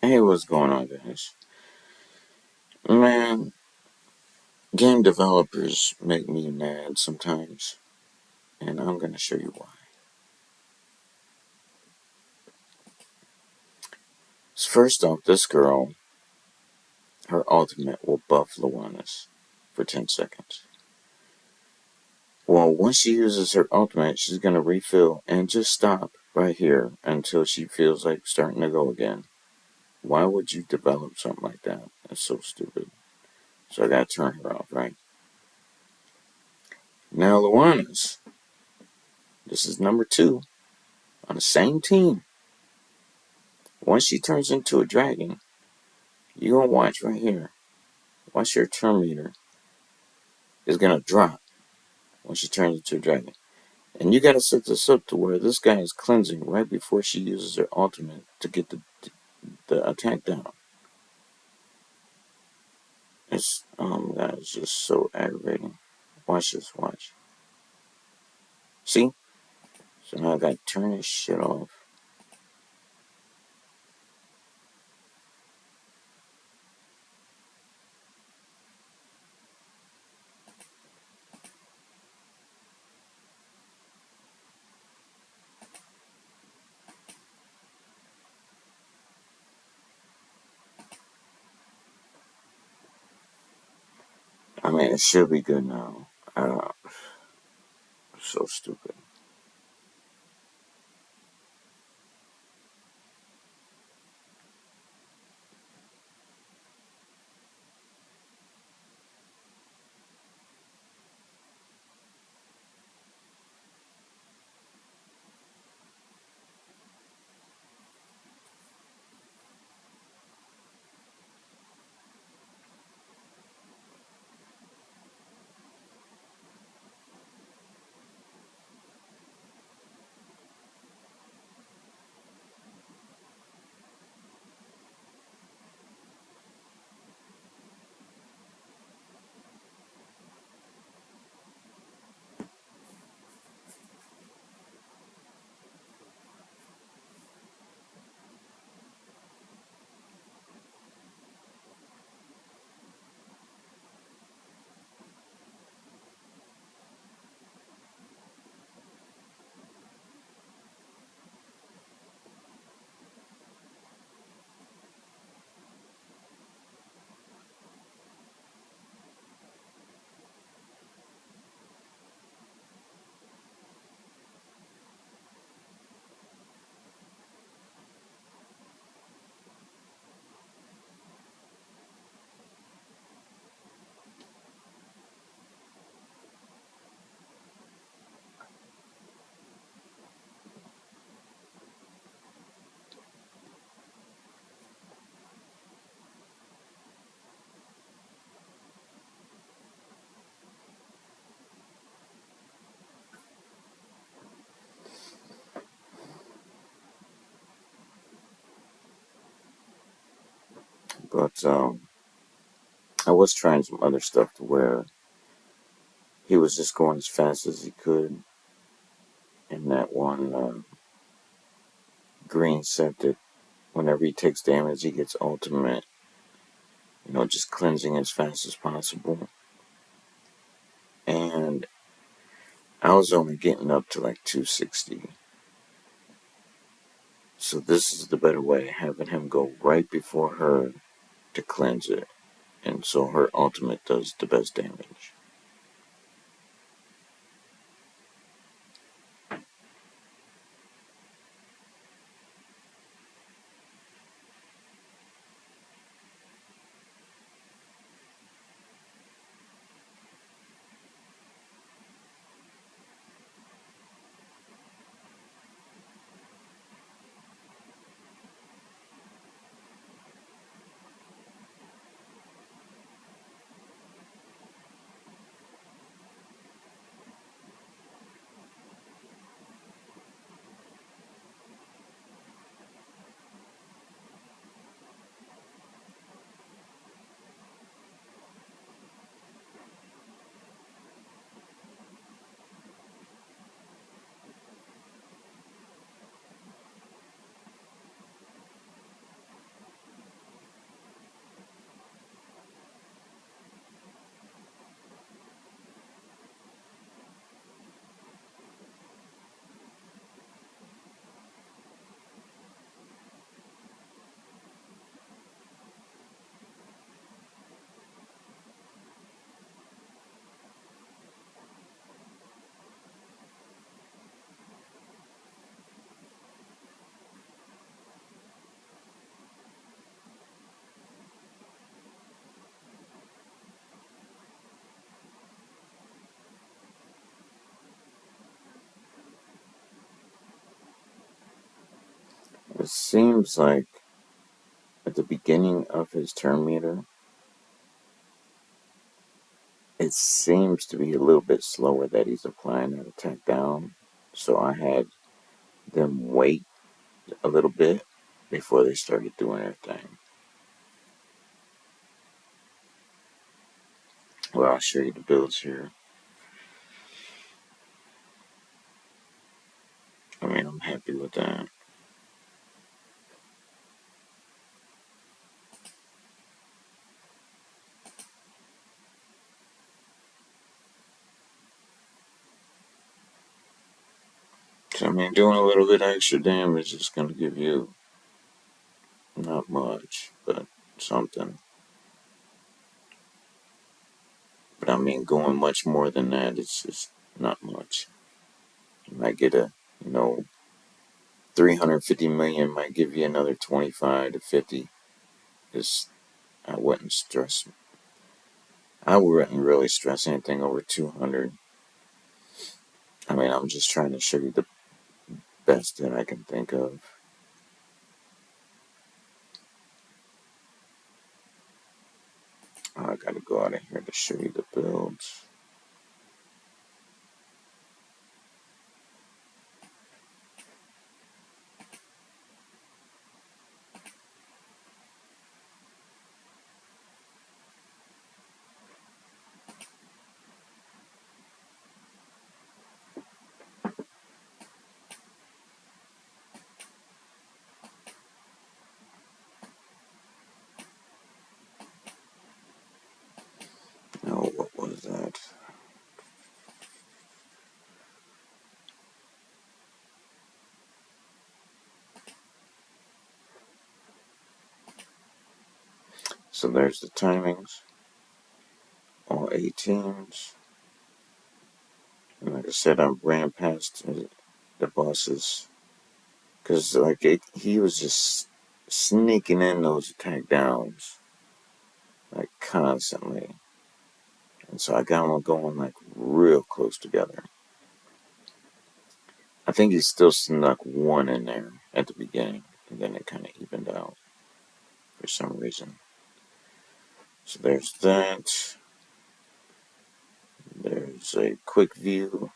Hey, what's going on, guys? Man, game developers make me mad sometimes, and I'm gonna show you why. First off, this girl, her ultimate will buff Luanis for 10 seconds. Well, once she uses her ultimate, she's gonna refill and just stop right here until she feels like starting to go again. Why would you develop something like that? That's so stupid. So I gotta turn her off, right? Now, Luanis, this is number 2 on the same team. Once she turns into a dragon, you gonna watch right here. Watch your turn meter is gonna drop when she turns into a dragon. And you gotta set this up to where this guy is cleansing right before she uses her ultimate to get the attack down. It's oh my god, it's just so aggravating. Watch this, watch. See? So now I gotta turn this shit off. I mean, it should be good now. So stupid. But I was trying some other stuff to where he was just going as fast as he could in that one green set that whenever he takes damage, he gets ultimate. Just cleansing as fast as possible. And I was only getting up to like 260. So this is the better way, having him go right before her to cleanse it. And so her ultimate does the best damage. It seems like at the beginning of his turn meter, it seems to be a little bit slower that he's applying that attack down. So I had them wait a little bit before they started doing their thing. Well, I'll show you the builds here. I mean, I'm happy with that. I mean, doing a little bit extra damage is going to give you not much, but something. But I mean, going much more than that, it's just not much. You might get a, 350 million might give you another 25 to 50. Just, I wouldn't stress. I wouldn't really stress anything over 200. I mean, I'm just trying to show you the best that I can think of. I gotta go out of here to show you the builds. Oh, what was that? So there's the timings. All 18s. And like I said, I ran past the bosses. Because, he was just sneaking in those attack downs. Like, constantly. And so I got them going, like, real close together. I think he still snuck one in there at the beginning. And then it kind of evened out for some reason. So there's that. There's a quick view.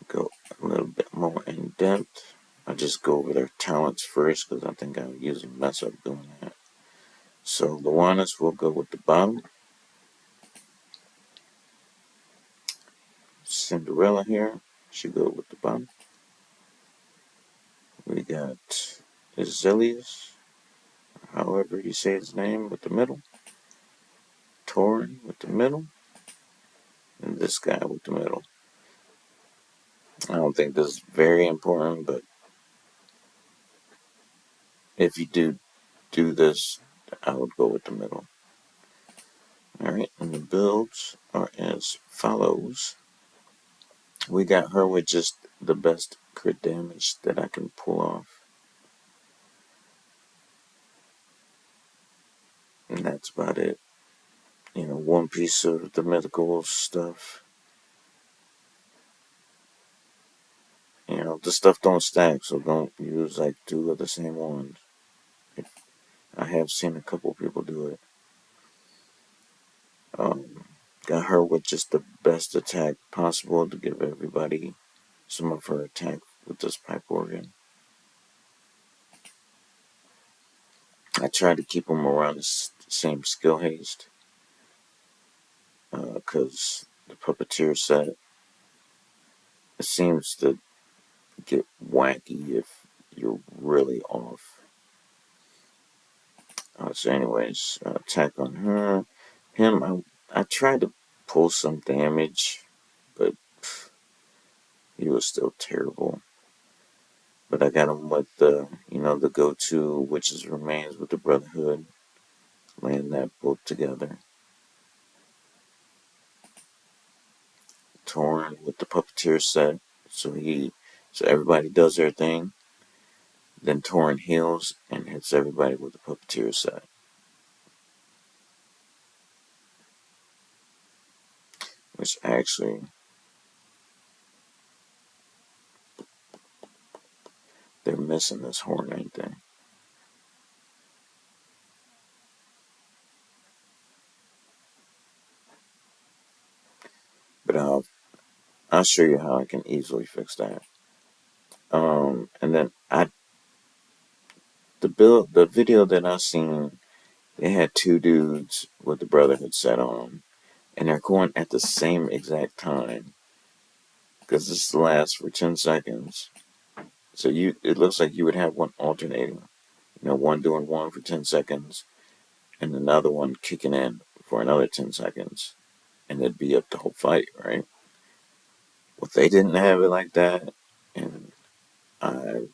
Go a little bit more in depth. I'll just go over their talents first because I think I would usually mess up doing that. So Luana's will go with the bottom. Cinderella here, she go with the bottom. We got Azilius, however you say his name, with the middle. Torin with the middle. And this guy with the middle. I don't think this is very important, but if you do this, I would go with the middle. Alright, and the builds are as follows. We got her with just the best crit damage that I can pull off. And that's about it. One piece of the mythical stuff. The stuff don't stack, so don't use like two of the same ones. I have seen a couple people do it. Got her with just the best attack possible to give everybody some of her attack with this pipe organ. I tried to keep them around the same skill haste, because the puppeteer set, it seems to get wacky if you're really off. So anyways, attack on her. Him, I tried to pull some damage, but he was still terrible. But I got him with the go-to Witch's Remains with the Brotherhood, laying that both together. Torn with the Puppeteer set, so everybody does their thing. Then Torn heals and hits everybody with the Puppeteer set. Which actually, They're missing this horn, ain't they? But I'll show you how I can easily fix that. And then the video that I seen, they had two dudes with the Brotherhood set on, and they're going at the same exact time because this lasts for 10 seconds. So it looks like you would have one alternating, one doing one for 10 seconds and another one kicking in for another 10 seconds, and it'd be up the whole fight, right? Well, they didn't have it like that, and I,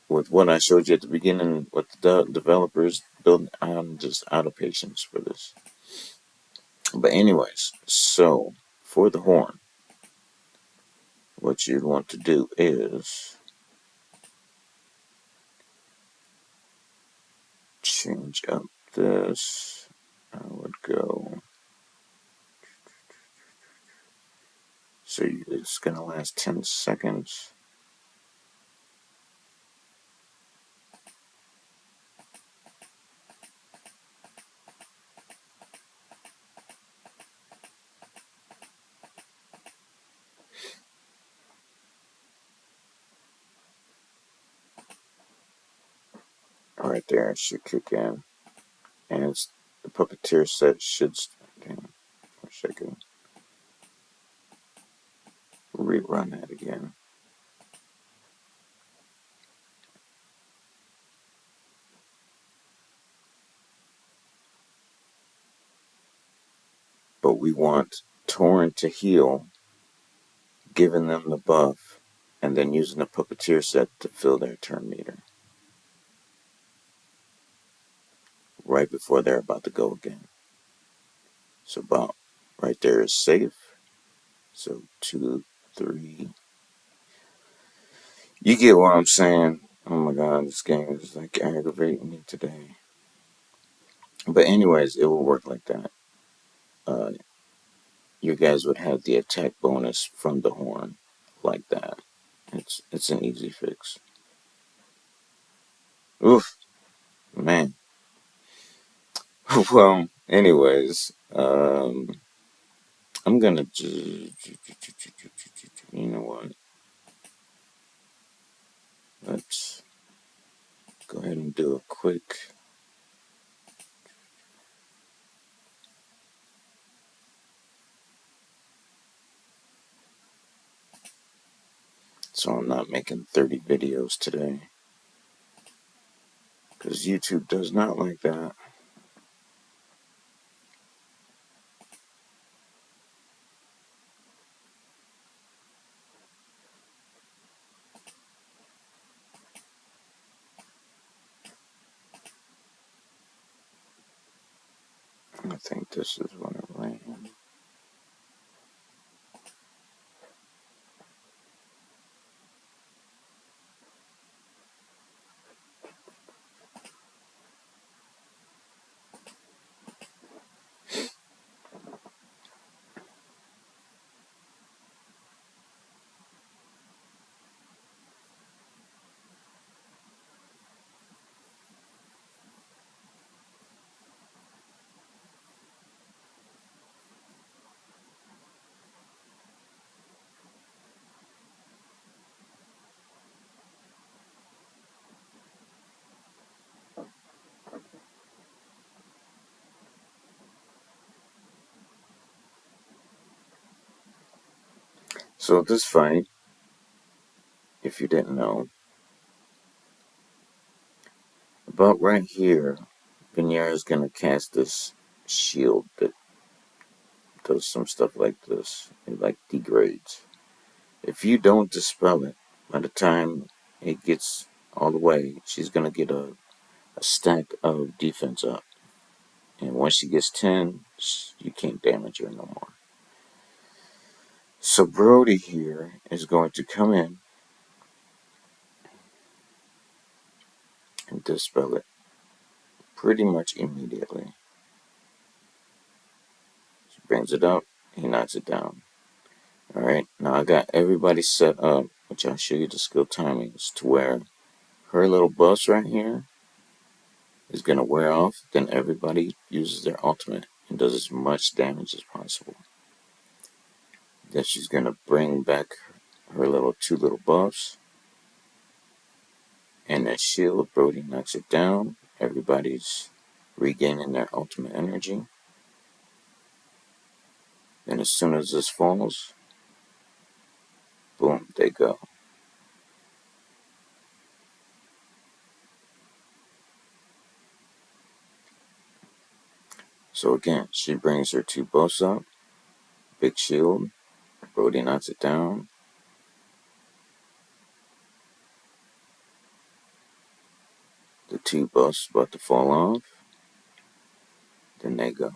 with what I showed you at the beginning, what the developers built, I'm just out of patience for this. But anyways, so for the horn, what you'd want to do is change up this. I would go. So it's going to last 10 seconds. Right there, it should kick in. And the puppeteer set should. Damn, I wish I could rerun that again. But we want Torrent to heal, giving them the buff, and then using the puppeteer set to fill their turn meter. Right before they're about to go again. So about right there is safe. So 2, 3. You get what I'm saying. Oh my god, this game is like aggravating me today. But anyways, it will work like that. You guys would have the attack bonus from the horn like that. It's an easy fix. Oof, man. Well, anyways, I'm gonna you know what? Let's go ahead and do a quick. So I'm not making 30 videos today because YouTube does not like that. I think this is what it ran. So this fight, if you didn't know, about right here, Vinyara is gonna cast this shield that does some stuff like this. It like degrades. If you don't dispel it, by the time it gets all the way, she's gonna get a stack of defense up. And once she gets 10, you can't damage her no more. So Brody here is going to come in and dispel it pretty much immediately. She brings it up, he knocks it down. Alright, now I got everybody set up which I'll show you the skill timings, to where her little buffs right here is going to wear off, then everybody uses their ultimate and does as much damage as possible. Then she's going to bring back her two little buffs, and that shield, Brody knocks it down. Everybody's regaining their ultimate energy. Then as soon as this falls, boom, they go. So again, she brings her two buffs up, big shield, Brody knocks it down. The two buffs about to fall off, then they go.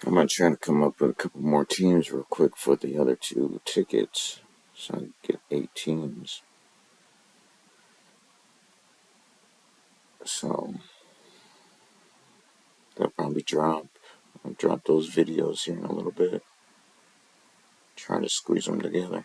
I'm going to try to come up with a couple more teams real quick for the other two tickets, so I can get 8 teams. So they'll probably drop. I'll drop those videos here in a little bit. Try to squeeze them together.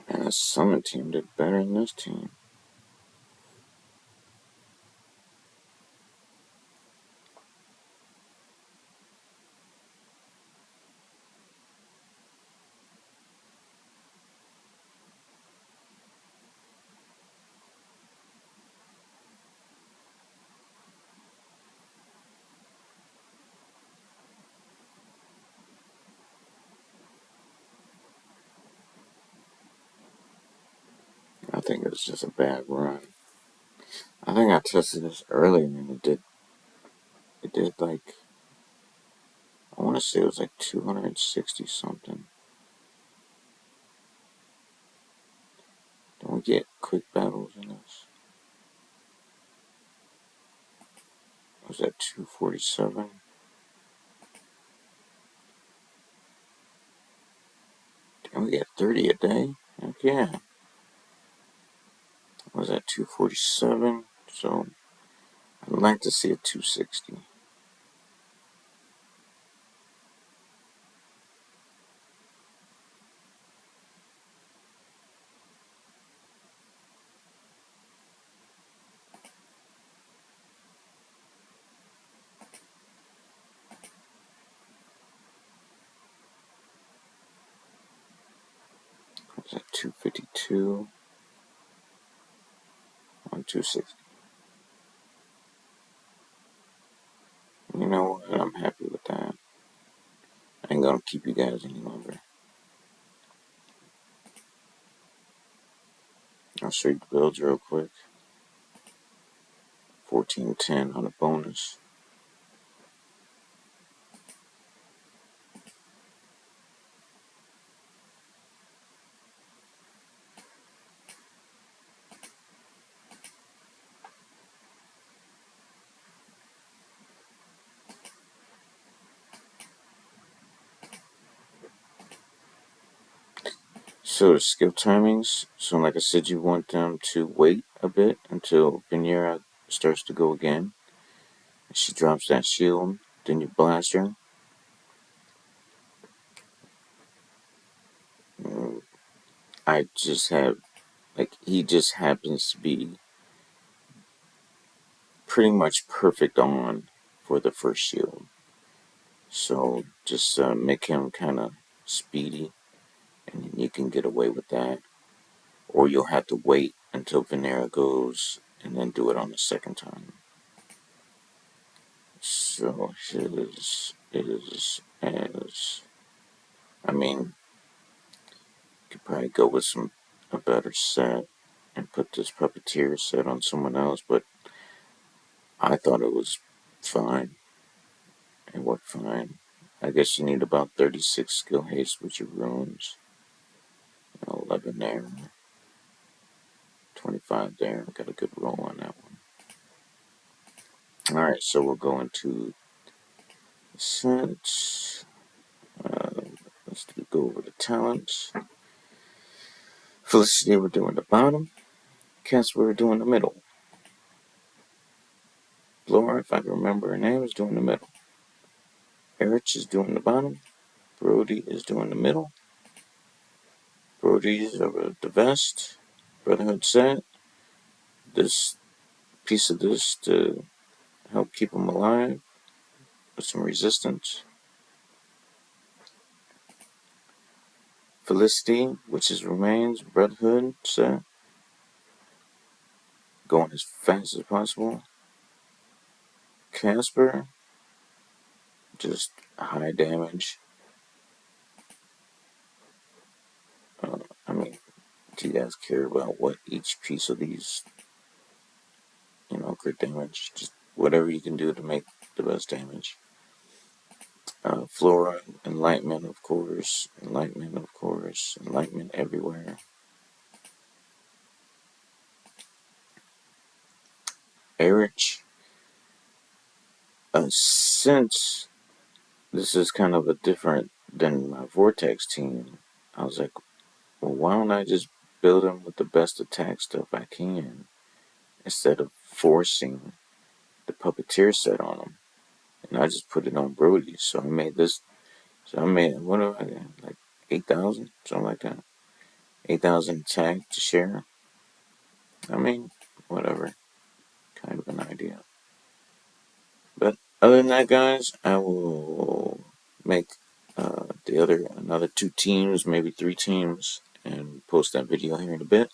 And the summon team did better than this team. I think it was just a bad run. I think I tested this earlier and it did like, I want to say it was like 260 something. we get quick battles in this? Was that 247? Damn, we get 30 a day? Heck yeah. Was that 247? So I'd like to see a 260. Was that 252? On 260. You know what? I'm happy with that. I ain't gonna keep you guys any longer. I'll show you the builds real quick. 1410 on a bonus. So the skill timings. So like I said, you want them to wait a bit until Vinyara starts to go again. She drops that shield, then you blast her. I just have, like, he just happens to be pretty much perfect on for the first shield. So just make him kind of speedy, and then you can get away with that. Or you'll have to wait until Vinyara goes and then do it on the second time. So his is as, I mean, you could probably go with a better set and put this puppeteer set on someone else, but I thought it was fine. It worked fine. I guess you need about 36 skill haste with your runes. 11 there, 25 there. Got a good roll on that one. Alright, so we'll go into the sets. Let's go over the talents. Felicity, we're doing the bottom. Casper, we're doing the middle. Laura, if I can remember her name, is doing the middle. Erich is doing the bottom. Brody is doing the middle. Brody's over the vest. Brotherhood set. This piece of this to help keep them alive with some resistance. Felicity, which is remains. Brotherhood set. Going as fast as possible. Casper, just high damage. I mean, do you guys care about what each piece of these, crit damage? Just whatever you can do to make the best damage. Flora, enlightenment, of course. Enlightenment, of course. Enlightenment everywhere. Erich, since this is kind of a different than my Vortex team, I was like, well, why don't I just build him with the best attack stuff I can instead of forcing the puppeteer set on him? And I just put it on Brody. So I made this. So I made, what do I got? Like 8,000? Something like that. 8,000 attack to share. I mean, whatever. Kind of an idea. But other than that, guys, I will make another 2 teams, maybe 3 teams, and post that video here in a bit.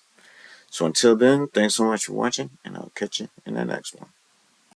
So until then, thanks so much for watching, and I'll catch you in the next one.